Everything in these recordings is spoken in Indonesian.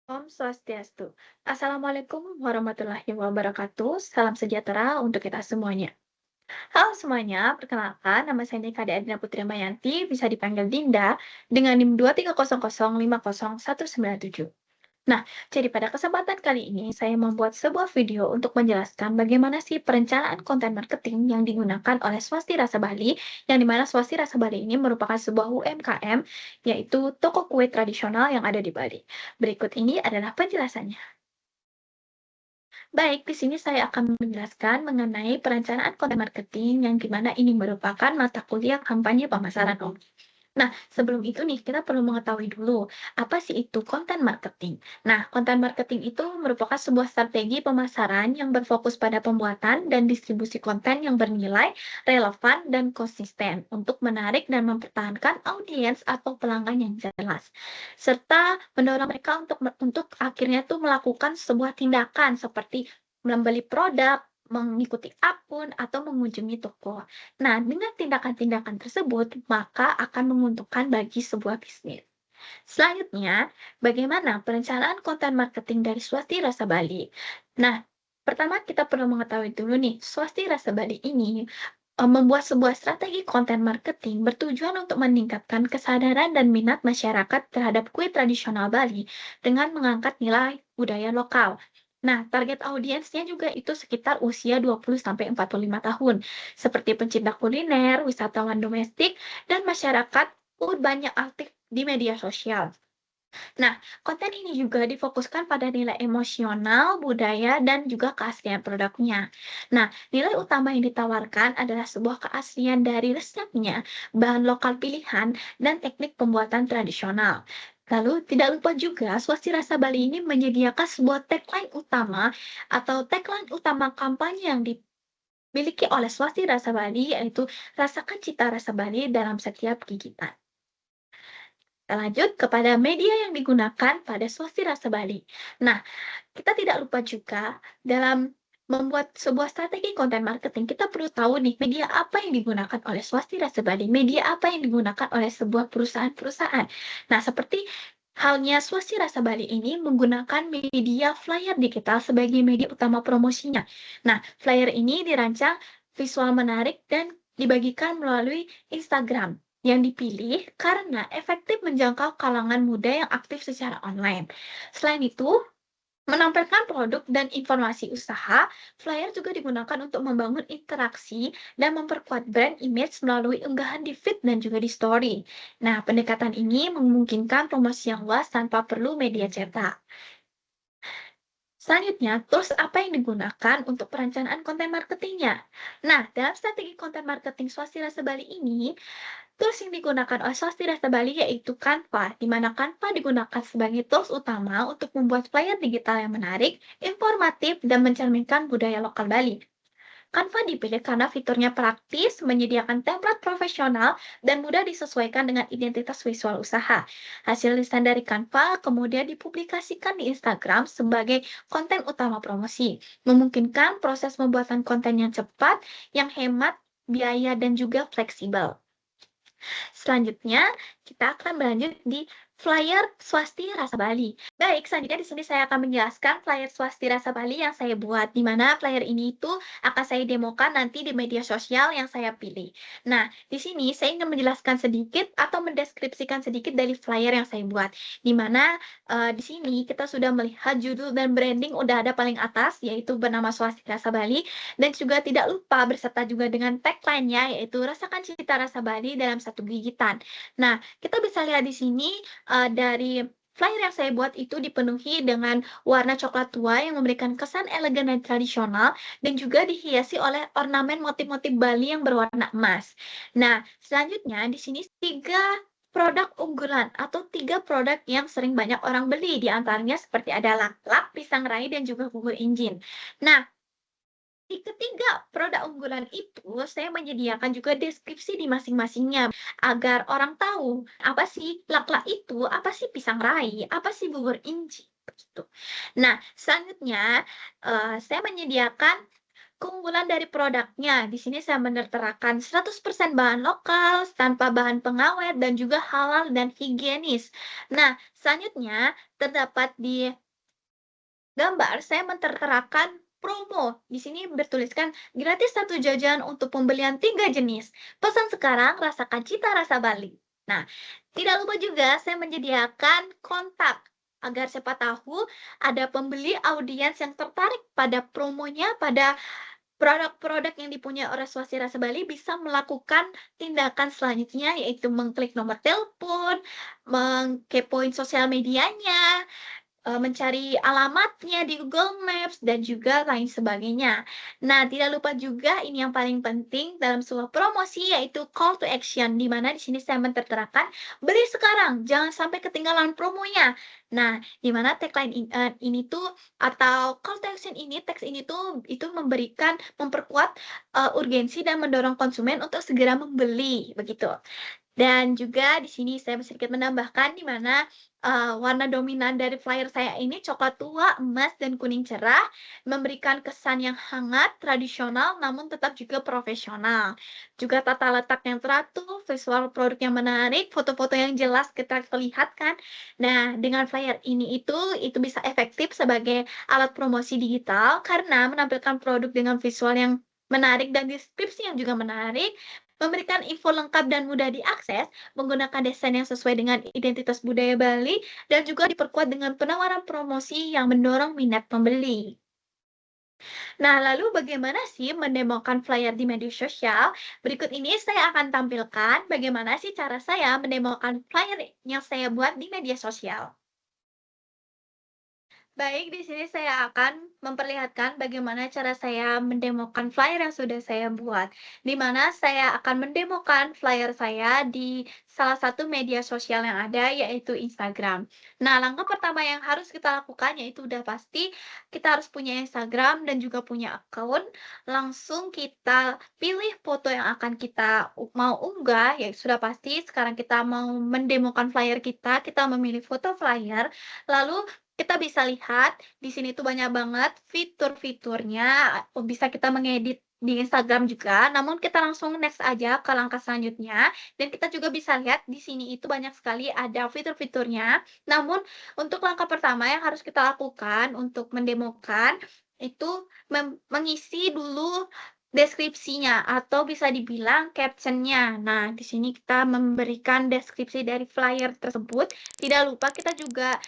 Om Swastiastu. Assalamualaikum warahmatullahi wabarakatuh. Salam sejahtera untuk kita semuanya. Halo semuanya, perkenalkan nama saya Nika Adina Putri Mayanti, bisa dipanggil Dinda dengan NIM 230050197. Nah, jadi pada kesempatan kali ini saya membuat sebuah video untuk menjelaskan bagaimana sih perencanaan konten marketing yang digunakan oleh Swasti Rasa Bali, yang dimana Swasti Rasa Bali ini merupakan sebuah UMKM, yaitu toko kue tradisional yang ada di Bali. Berikut ini adalah penjelasannya. Baik, di sini saya akan menjelaskan mengenai perencanaan konten marketing yang dimana ini merupakan mata kuliah kampanye pemasaran. Nah, sebelum itu nih, kita perlu mengetahui dulu, apa sih itu konten marketing? Nah, konten marketing itu merupakan sebuah strategi pemasaran yang berfokus pada pembuatan dan distribusi konten yang bernilai, relevan, dan konsisten untuk menarik dan mempertahankan audiens atau pelanggan yang jelas, serta mendorong mereka untuk akhirnya tuh melakukan sebuah tindakan seperti membeli produk, mengikuti akun, atau mengunjungi toko. Nah, dengan tindakan-tindakan tersebut, maka akan menguntungkan bagi sebuah bisnis. Selanjutnya, bagaimana perencanaan konten marketing dari Swasti Rasa Bali? Nah, pertama kita perlu mengetahui dulu nih, Swasti Rasa Bali ini membuat sebuah strategi konten marketing bertujuan untuk meningkatkan kesadaran dan minat masyarakat terhadap kue tradisional Bali dengan mengangkat nilai budaya lokal. Nah, target audiensnya juga itu sekitar usia 20-45 tahun, seperti pencinta kuliner, wisatawan domestik, dan masyarakat urban yang aktif di media sosial. Nah, konten ini juga difokuskan pada nilai emosional, budaya, dan juga keaslian produknya. Nah, nilai utama yang ditawarkan adalah sebuah keaslian dari resepnya, bahan lokal pilihan, dan teknik pembuatan tradisional. Lalu, tidak lupa juga, Swasti Rasa Bali ini menyediakan sebuah tagline utama kampanye yang dimiliki oleh Swasti Rasa Bali, yaitu rasakan cita rasa Bali dalam setiap gigitan. Kita lanjut kepada media yang digunakan pada Swasti Rasa Bali. Nah, kita tidak lupa juga dalam membuat sebuah strategi konten marketing, kita perlu tahu nih media apa yang digunakan oleh Swasti Rasa Bali, media apa yang digunakan oleh sebuah perusahaan-perusahaan. Nah, seperti halnya Swasti Rasa Bali ini menggunakan media flyer digital sebagai media utama promosinya. Nah, flyer ini dirancang visual menarik dan dibagikan melalui Instagram yang dipilih karena efektif menjangkau kalangan muda yang aktif secara online. Selain itu, menampilkan produk dan informasi usaha, flyer juga digunakan untuk membangun interaksi dan memperkuat brand image melalui unggahan di feed dan juga di story. Nah, pendekatan ini memungkinkan promosi yang luas tanpa perlu media cetak. Selanjutnya, tools apa yang digunakan untuk perencanaan konten marketingnya? Nah, dalam strategi konten marketing Swasti Rasa Bali ini, tools yang digunakan oleh Swasti Rasa Bali yaitu Canva, di mana Canva digunakan sebagai tools utama untuk membuat flyer digital yang menarik, informatif, dan mencerminkan budaya lokal Bali. Canva dipilih karena fiturnya praktis, menyediakan template profesional, dan mudah disesuaikan dengan identitas visual usaha. Hasil desain dari Canva kemudian dipublikasikan di Instagram sebagai konten utama promosi, memungkinkan proses pembuatan konten yang cepat, yang hemat biaya, dan juga fleksibel. Selanjutnya, kita akan berlanjut di flyer Swasti Rasa Bali. Baik, selanjutnya di sini saya akan menjelaskan flyer Swasti Rasa Bali yang saya buat, di mana flyer ini itu akan saya demokan nanti di media sosial yang saya pilih. Nah, di sini saya ingin menjelaskan sedikit atau mendeskripsikan sedikit dari flyer yang saya buat, di mana di sini kita sudah melihat judul dan branding udah ada paling atas, yaitu bernama Swasti Rasa Bali, dan juga tidak lupa berserta juga dengan tagline-nya, yaitu rasakan cita rasa Bali dalam satu gigitan. Nah, kita bisa lihat di sini dari flyer yang saya buat itu dipenuhi dengan warna coklat tua yang memberikan kesan elegan dan tradisional dan juga dihiasi oleh ornamen motif-motif Bali yang berwarna emas. Nah, selanjutnya di sini tiga produk unggulan atau tiga produk yang sering banyak orang beli, di antaranya seperti ada laklak, pisang rai, dan juga bubur injin. Nah, di ketiga produk unggulan itu, saya menyediakan juga deskripsi di masing-masingnya agar orang tahu apa sih laklak itu, apa sih pisang rai, apa sih bubur inci, begitu. Nah, selanjutnya saya menyediakan Keunggulan dari produknya, di sini saya menerterakan 100% bahan lokal, tanpa bahan pengawet, dan juga halal dan higienis. Nah, selanjutnya terdapat di gambar, saya menterterakan promo. Di sini bertuliskan gratis satu jajan untuk pembelian 3 jenis. Pesan sekarang, rasakan cita rasa Bali. Nah, tidak lupa juga saya menyediakan kontak agar siapa tahu ada pembeli audiens yang tertarik pada promonya, pada produk-produk yang dipunyai oleh Swasti Rasa Bali bisa melakukan tindakan selanjutnya yaitu mengklik nomor telepon, mengkepoin sosial medianya, mencari alamatnya di Google Maps dan juga lain sebagainya. Nah, tidak lupa juga ini yang paling penting dalam sebuah promosi yaitu call to action, di mana di sini saya menterterakan, "Beli sekarang, jangan sampai ketinggalan promonya." Nah, di mana tagline ini tuh atau call to action ini, teks ini tuh itu memperkuat, urgensi dan mendorong konsumen untuk segera membeli, begitu. Dan juga di sini saya sedikit menambahkan di mana, warna dominan dari flyer saya ini coklat tua, emas, dan kuning cerah, memberikan kesan yang hangat, tradisional, namun tetap juga profesional. Juga tata letak yang teratur, visual produk yang menarik, foto-foto yang jelas kita lihat kan. Nah, dengan flyer ini itu bisa efektif sebagai alat promosi digital karena menampilkan produk dengan visual yang menarik dan deskripsi yang juga menarik, memberikan info lengkap dan mudah diakses, menggunakan desain yang sesuai dengan identitas budaya Bali, dan juga diperkuat dengan penawaran promosi yang mendorong minat pembeli. Nah, lalu bagaimana sih mendemokan flyer di media sosial? Berikut ini saya akan tampilkan bagaimana sih cara saya mendemokan flyer yang saya buat di media sosial. Baik, di sini saya akan memperlihatkan bagaimana cara saya mendemokan flyer yang sudah saya buat. Di mana saya akan mendemokan flyer saya di salah satu media sosial yang ada, yaitu Instagram. Nah, langkah pertama yang harus kita lakukan yaitu udah pasti kita harus punya Instagram dan juga punya akun. Langsung kita pilih foto yang akan kita mau unggah, ya sudah pasti sekarang kita mau mendemokan flyer kita memilih foto flyer, lalu kita bisa lihat di sini tuh banyak banget fitur-fiturnya, bisa kita mengedit di Instagram juga, namun kita langsung next aja ke langkah selanjutnya, dan kita juga bisa lihat di sini itu banyak sekali ada fitur-fiturnya. Namun untuk langkah pertama yang harus kita lakukan untuk mendemokan, itu mengisi dulu deskripsinya atau bisa dibilang caption-nya. Nah, di sini kita memberikan deskripsi dari flyer tersebut, tidak lupa kita juga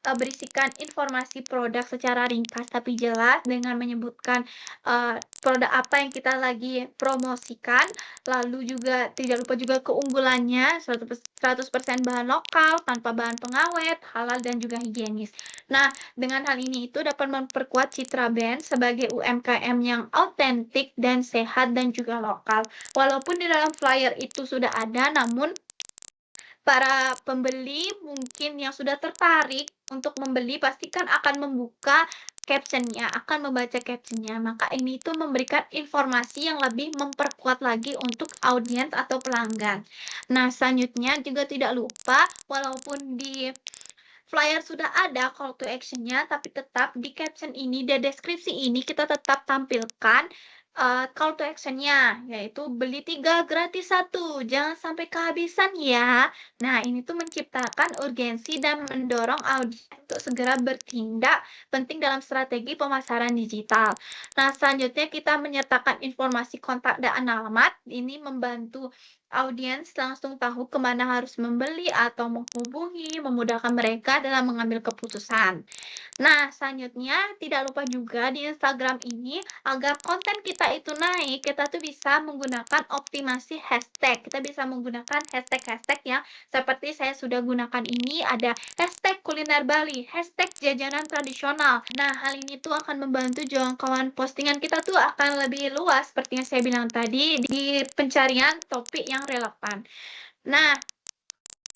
berisikan informasi produk secara ringkas tapi jelas dengan menyebutkan, produk apa yang kita lagi promosikan, lalu juga tidak lupa juga keunggulannya, 100% bahan lokal, tanpa bahan pengawet, halal dan juga higienis. Nah, dengan hal ini itu dapat memperkuat citra brand sebagai UMKM yang autentik dan sehat dan juga lokal. Walaupun di dalam flyer itu sudah ada, namun para pembeli mungkin yang sudah tertarik untuk membeli pasti kan akan membuka caption-nya, akan membaca caption-nya. Maka ini tuh memberikan informasi yang lebih memperkuat lagi untuk audiens atau pelanggan. Nah, selanjutnya juga tidak lupa walaupun di flyer sudah ada call to action-nya, tapi tetap di caption ini, di deskripsi ini kita tetap tampilkan, call to action-nya, yaitu beli 3 gratis satu, jangan sampai kehabisan ya. Nah, ini tuh menciptakan urgensi dan mendorong audiens untuk segera bertindak penting dalam strategi pemasaran digital. Nah, selanjutnya kita menyertakan informasi kontak dan alamat, ini membantu audiens langsung tahu kemana harus membeli atau menghubungi, memudahkan mereka dalam mengambil keputusan. Nah, selanjutnya tidak lupa juga di Instagram ini agar konten kita itu naik, kita tuh bisa menggunakan optimasi hashtag. Kita bisa menggunakan hashtag-hashtag yang seperti saya sudah gunakan ini, ada hashtag kuliner Bali, hashtag jajanan tradisional. Nah, hal ini tuh akan membantu jangkauan postingan kita tuh akan lebih luas seperti yang saya bilang tadi di pencarian topik yang relevan. Nah,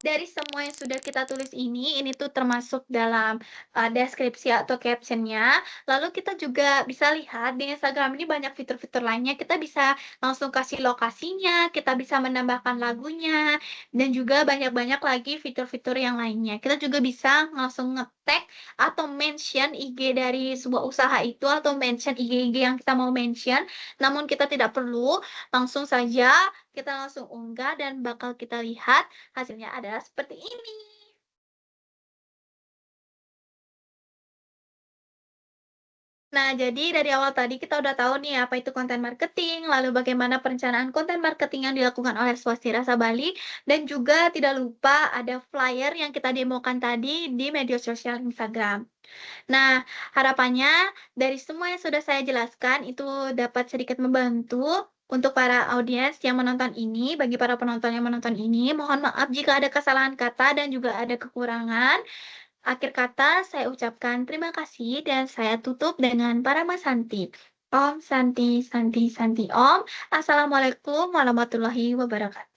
Dari semua yang sudah kita tulis ini tuh termasuk dalam, deskripsi atau caption-nya, lalu kita juga bisa lihat di Instagram ini banyak fitur-fitur lainnya, kita bisa langsung kasih lokasinya, kita bisa menambahkan lagunya, dan juga banyak-banyak lagi fitur-fitur yang lainnya. Kita juga bisa langsung nge-tag atau mention IG dari sebuah usaha itu, atau mention IG-IG yang kita mau mention, namun kita tidak perlu, langsung saja kita langsung unggah dan bakal kita lihat hasilnya adalah seperti ini. Nah, jadi dari awal tadi kita udah tahu nih apa itu konten marketing, lalu bagaimana perencanaan konten marketing yang dilakukan oleh Swastirasa Bali, dan juga tidak lupa ada flyer yang kita demokan tadi di media sosial Instagram. Nah, harapannya dari semua yang sudah saya jelaskan itu dapat sedikit membantu untuk para audiens yang menonton ini, bagi para penonton yang menonton ini, mohon maaf jika ada kesalahan kata dan juga ada kekurangan. Akhir kata, saya ucapkan terima kasih dan saya tutup dengan Parama Santi. Om Santi Santi Santi Om. Assalamualaikum warahmatullahi wabarakatuh.